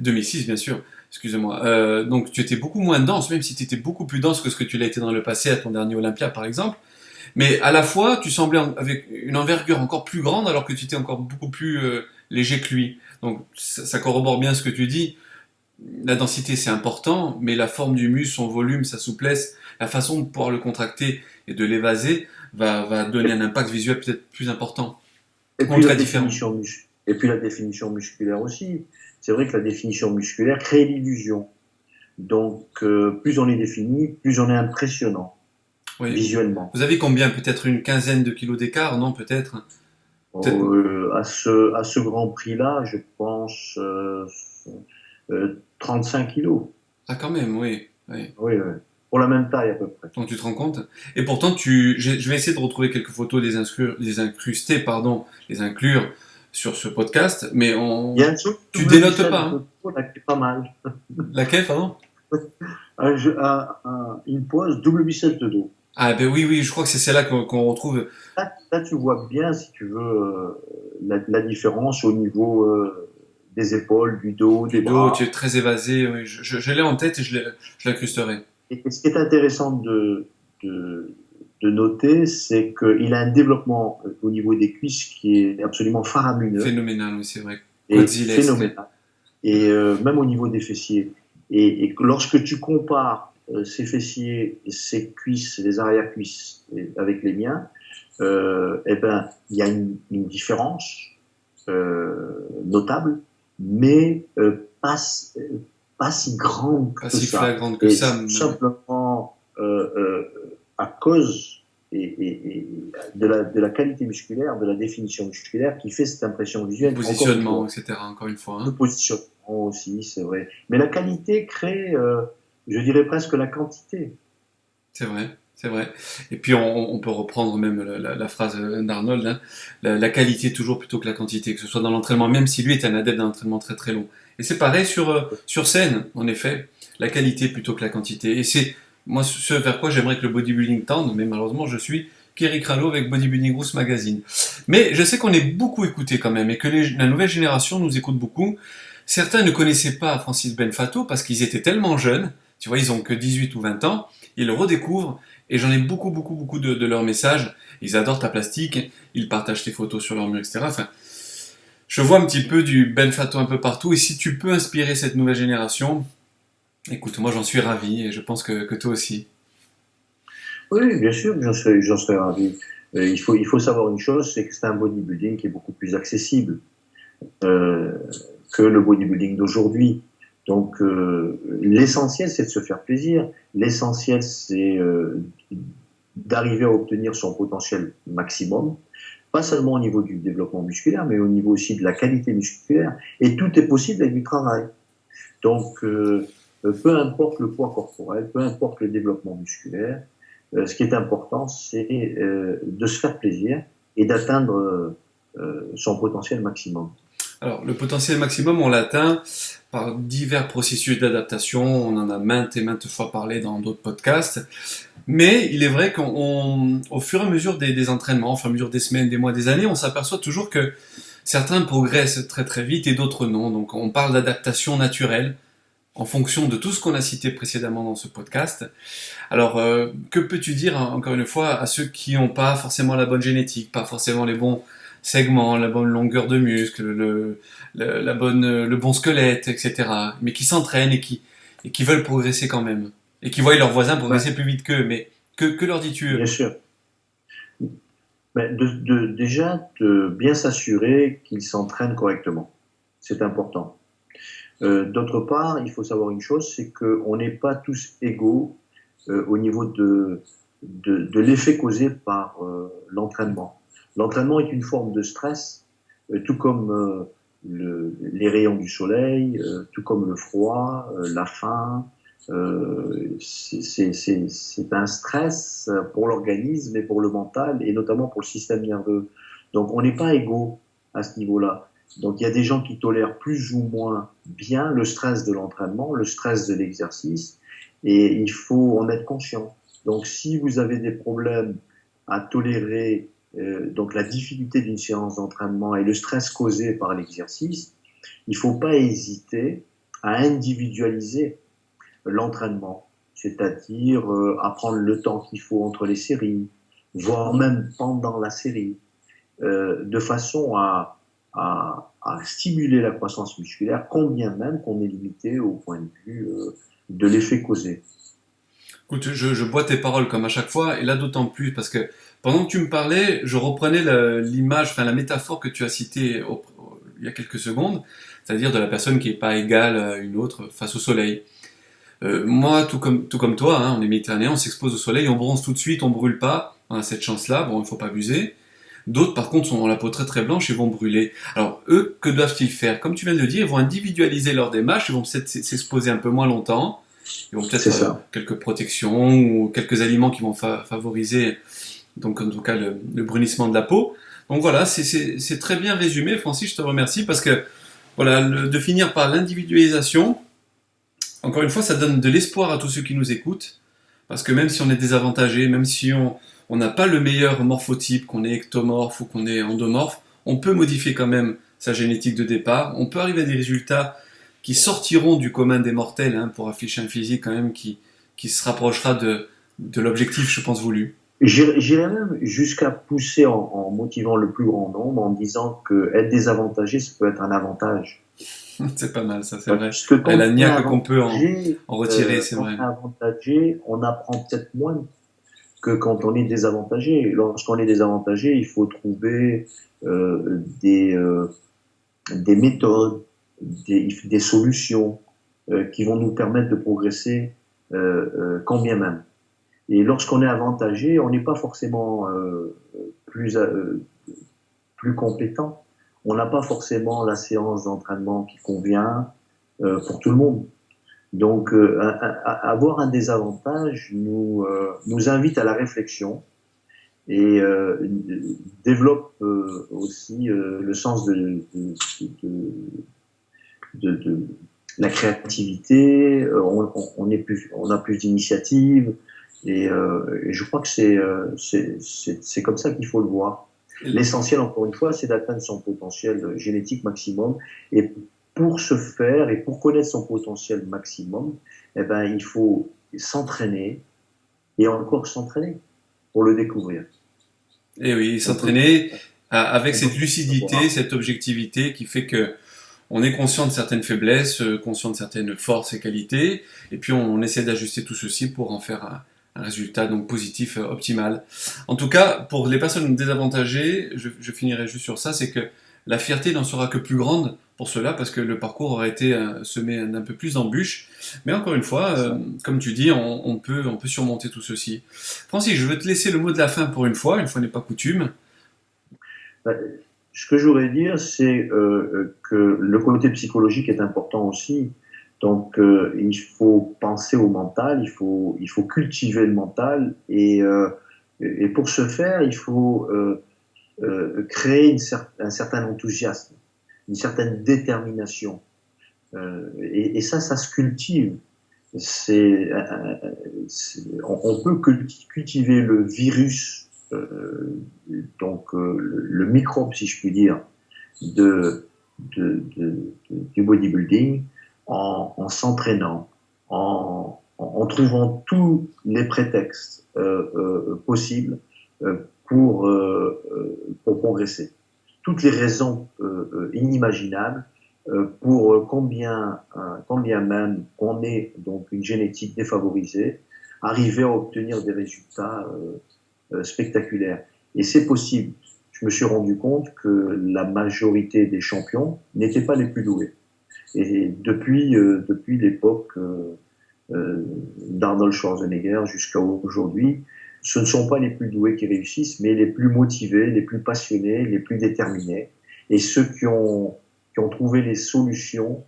2006, bien sûr, excusez-moi. Donc tu étais beaucoup moins dense, même si tu étais beaucoup plus dense que ce que tu l'as été dans le passé à ton dernier Olympia, par exemple. Mais à la fois, tu semblais avec une envergure encore plus grande, alors que tu étais encore beaucoup plus léger que lui. Donc ça corrobore bien ce que tu dis. La densité, c'est important, mais la forme du muscle, son volume, sa souplesse, la façon de pouvoir le contracter et de l'évaser va donner un impact visuel peut-être plus important, Et ou puis la très différent. définition et puis la définition musculaire aussi. C'est vrai que la définition musculaire crée l'illusion. Donc plus on est défini, plus on est impressionnant Oui. visuellement. Vous avez combien? Peut-être une quinzaine de kilos d'écart, non? Peut-être. Peut-être. À ce Grand Prix-là, je pense 35 kilos. Ah, quand même, oui. Oui. Oui, oui. Pour la même taille à peu près. Donc tu te rends compte. Et pourtant, je vais essayer de retrouver quelques photos des incrustés, pardon, les inclure sur ce podcast, mais Il y a un truc tu double dénotes bicep pas, hein. de peau, là, qui est pas mal. Laquelle, pardon? Une pose double bicep de dos. Ah, ben oui, oui, je crois que c'est celle-là qu'on retrouve Là, tu vois bien, si tu veux, la différence au niveau des épaules, du dos, des du dos, tu bras. es très évasé. Oui, je l'ai en tête et je l'incrusterai. Et ce qui est intéressant de, de noter, c'est qu'il a un développement au niveau des cuisses qui est absolument faramineux Phénoménal, oui, c'est vrai. et Godzillesque. phénoménal. Et même au niveau des fessiers. Et lorsque tu compares ses fessiers, ses cuisses, les arrière-cuisses avec les miens, eh ben, il y a une différence notable, mais pas si grande Pas que si ça. flagrante que Et ça. tout simplement à cause et de la qualité musculaire, de la définition musculaire qui fait cette impression Le visuelle, encore une positionnement, fois. etc. Encore une fois, Le hein. positionnement aussi, c'est vrai. Mais la qualité crée, je dirais presque la quantité. C'est vrai, c'est vrai. Et puis on peut reprendre même la phrase d'Arnold, hein. La qualité toujours plutôt que la quantité, que ce soit dans l'entraînement, même si lui est un adepte d'un entraînement très très long. Et c'est pareil sur scène, en effet, la qualité plutôt que la quantité. Et c'est moi ce vers quoi j'aimerais que le bodybuilding tende, mais malheureusement je suis qu'Eric Rallo avec Bodybuilding Roots Magazine. Mais je sais qu'on est beaucoup écouté quand même et que la nouvelle génération nous écoute beaucoup. Certains ne connaissaient pas Francis Benfato parce qu'ils étaient tellement jeunes, tu vois, ils ont que 18 ou 20 ans, ils le redécouvrent et j'en ai beaucoup, beaucoup, beaucoup de leurs messages. Ils adorent ta plastique, ils partagent tes photos sur leur mur, etc. Enfin, je vois un petit peu du Benfato un peu partout et si tu peux inspirer cette nouvelle génération, écoute, moi j'en suis ravi et je pense que toi aussi. Oui, bien sûr, j'en serais ravi. Il faut savoir une chose, c'est que c'est un bodybuilding qui est beaucoup plus accessible euh, que le bodybuilding d'aujourd'hui. Donc, l'essentiel, c'est de se faire plaisir. L'essentiel, c'est d'arriver à obtenir son potentiel maximum, pas seulement au niveau du développement musculaire, mais au niveau aussi de la qualité musculaire. Et tout est possible avec du travail. Donc, peu importe le poids corporel, peu importe le développement musculaire, ce qui est important, c'est de se faire plaisir et d'atteindre son potentiel maximum. Alors, le potentiel maximum, on l'atteint par divers processus d'adaptation. On en a maintes et maintes fois parlé dans d'autres podcasts. Mais il est vrai qu'au fur et à mesure des entraînements, au fur et à mesure des semaines, des mois, des années, on s'aperçoit toujours que certains progressent très très vite et d'autres non. Donc, on parle d'adaptation naturelle en fonction de tout ce qu'on a cité précédemment dans ce podcast. Alors, que peux-tu dire, encore une fois, à ceux qui n'ont pas forcément la bonne génétique, pas forcément les bons segments, la bonne longueur de muscle, le bon squelette, etc., mais qui s'entraînent et qui veulent progresser quand même, et qui voient leurs voisins Ben, progresser plus vite qu'eux, mais que leur dis-tu? bien sûr. Ben, déjà, de bien s'assurer qu'ils s'entraînent correctement. C'est important. D'autre part, il faut savoir une chose, c'est qu'on n'est pas tous égaux au niveau de l'effet causé par l'entraînement. L'entraînement est une forme de stress, tout comme les rayons du soleil, tout comme le froid, la faim. C'est un stress pour l'organisme et pour le mental, et notamment pour le système nerveux. Donc on n'est pas égaux à ce niveau-là. Donc il y a des gens qui tolèrent plus ou moins bien le stress de l'entraînement, le stress de l'exercice, et il faut en être conscient. Donc si vous avez des problèmes à tolérer donc la difficulté d'une séance d'entraînement et le stress causé par l'exercice, il ne faut pas hésiter à individualiser l'entraînement, c'est-à-dire à prendre le temps qu'il faut entre les séries, voire même pendant la série, de façon à stimuler la croissance musculaire, combien même qu'on est limité au point de vue de l'effet causé. Écoute, je bois tes paroles comme à chaque fois, et là d'autant plus parce que pendant que tu me parlais, je reprenais l'image, enfin la métaphore que tu as citée il y a quelques secondes, c'est-à-dire de la personne qui n'est pas égale à une autre face au soleil. Moi, tout comme toi, hein, on est méditerranéen, on s'expose au soleil, on bronze tout de suite, on brûle pas, on a cette chance-là, bon, il faut pas abuser. D'autres, par contre, ont la peau très très blanche et vont brûler. Alors, eux, que doivent-ils faire? Comme tu viens de le dire, ils vont individualiser leur démarche, ils vont peut-être s'exposer un peu moins longtemps, ils vont C'est peut-être ça. quelques protections ou quelques aliments qui vont favoriser, donc en tout cas, le brunissement de la peau. Donc voilà, c'est très bien résumé, Francis, je te remercie, parce que voilà, de finir par l'individualisation, encore une fois, ça donne de l'espoir à tous ceux qui nous écoutent, parce que même si on est désavantagé, même si on n'a pas le meilleur morphotype, qu'on est ectomorphe ou qu'on est endomorphe, on peut modifier quand même sa génétique de départ, on peut arriver à des résultats qui sortiront du commun des mortels, hein, pour afficher un physique quand même qui se rapprochera de l'objectif, je pense, voulu. J'irais même jusqu'à pousser en motivant le plus grand nombre, en disant que être désavantagé, ça peut être un avantage. C'est pas mal, ça, c'est vrai. Parce que Et quand la on est niaque qu'on peut avantagé, en retirer, c'est vrai. on apprend peut-être moins que quand on est désavantagé. Lorsqu'on est désavantagé, il faut trouver euh, des, euh, des méthodes, des solutions qui vont nous permettre de progresser quand bien même. Et lorsqu'on est avantagé, on n'est pas forcément plus, plus compétent. On n'a pas forcément la séance d'entraînement qui convient pour tout le monde. Donc, avoir un désavantage nous invite à la réflexion et développe aussi le sens de la créativité. On a plus d'initiative et je crois que c'est comme ça qu'il faut le voir. L'essentiel, encore une fois, c'est d'atteindre son potentiel génétique maximum. Et pour ce faire et pour connaître son potentiel maximum, eh ben, il faut s'entraîner et encore s'entraîner pour le découvrir. Et oui, On peut, s'entraîner avec on peut cette pas lucidité, savoir. cette objectivité qui fait que on est conscient de certaines faiblesses, conscient de certaines forces et qualités, et puis on essaie d'ajuster tout ceci pour en faire un résultat donc positif, optimal. En tout cas, pour les personnes désavantagées, je finirai juste sur ça, c'est que la fierté n'en sera que plus grande pour cela, parce que le parcours aurait été semé d'un peu plus d'embûches. Mais encore une fois, Ça. comme tu dis, on peut surmonter tout ceci. Francis, je vais te laisser le mot de la fin pour une fois n'est pas coutume. Ben, ce que je voudrais dire, c'est que le côté psychologique est important aussi. Donc, il faut penser au mental, il faut cultiver le mental, et pour ce faire, il faut créer un certain enthousiasme. une certaine détermination. Et ça se cultive. On peut cultiver le virus, le microbe, si je puis dire, de, du bodybuilding en s'entraînant, en trouvant tous les prétextes possibles pour progresser. Toutes les raisons inimaginables pour combien même qu'on ait donc une génétique défavorisée, arriver à obtenir des résultats spectaculaires. Et c'est possible. Je me suis rendu compte que la majorité des champions n'étaient pas les plus doués. Et depuis l'époque d'Arnold Schwarzenegger jusqu'à aujourd'hui, ce ne sont pas les plus doués qui réussissent, mais les plus motivés, les plus passionnés, les plus déterminés, et ceux qui ont trouvé les solutions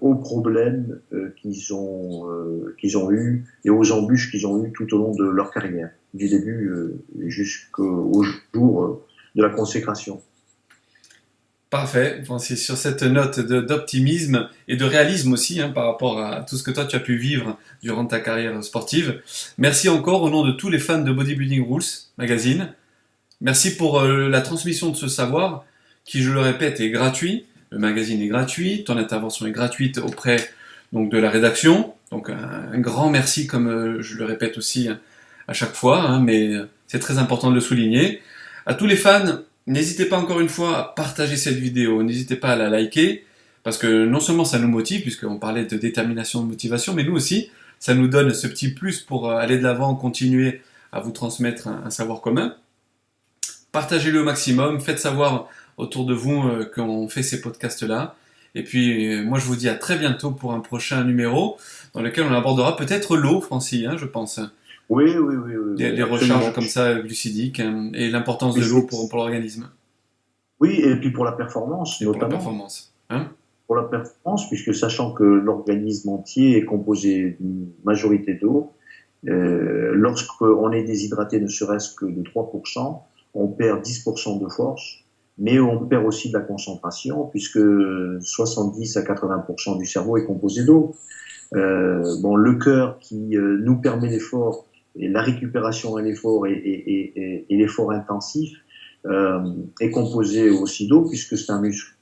aux problèmes qu'ils ont eus et aux embûches qu'ils ont eues tout au long de leur carrière, du début jusqu'au jour de la consécration. Parfait. Bon, c'est sur cette note d'optimisme et de réalisme aussi par rapport à tout ce que toi tu as pu vivre durant ta carrière sportive. Merci encore au nom de tous les fans de Bodybuilding Rules Magazine. Merci pour la transmission de ce savoir qui, je le répète, est gratuit. Le magazine est gratuit, ton intervention est gratuite auprès donc, de la rédaction. Donc un grand merci, comme je le répète aussi à chaque fois, mais c'est très important de le souligner. À tous les fans, n'hésitez pas encore une fois à partager cette vidéo, n'hésitez pas à la liker, parce que non seulement ça nous motive, puisqu'on parlait de détermination, de motivation, mais nous aussi, ça nous donne ce petit plus pour aller de l'avant, continuer à vous transmettre un savoir commun. Partagez-le au maximum, faites savoir autour de vous qu'on fait ces podcasts-là. Et puis, moi, je vous dis à très bientôt pour un prochain numéro dans lequel on abordera peut-être l'eau, Francis, je pense. Oui. Les recharges comme ça, glucidiques, et l'importance de l'eau pour l'organisme. Oui, et puis pour la performance, et notamment. Pour la performance. Pour la performance, puisque sachant que l'organisme entier est composé d'une majorité d'eau, lorsqu'on est déshydraté ne serait-ce que de 3%, on perd 10% de force, mais on perd aussi de la concentration, puisque 70 à 80% du cerveau est composé d'eau. Le cœur qui nous permet l'effort, et la récupération à l'effort et l'effort intensif est composé aussi d'eau, puisque c'est un muscle.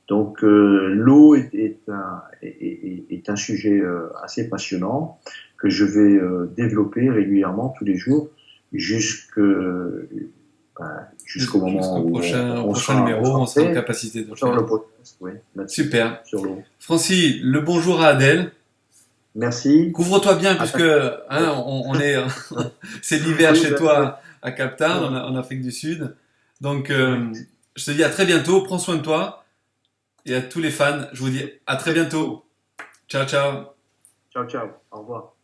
Donc l'eau est un sujet assez passionnant que je vais développer régulièrement tous les jours jusqu'au moment où prochain numéro, on sera en capacité de faire le podcast. Oui, super. Sur l'eau. Francis, le bonjour à Adèle. Merci. Couvre-toi bien puisque on est c'est l'hiver chez toi à Cap Town, en Afrique du Sud. Donc je te dis à très bientôt, prends soin de toi. Et à tous les fans, je vous dis à très bientôt. Ciao, ciao. Ciao, ciao. Au revoir.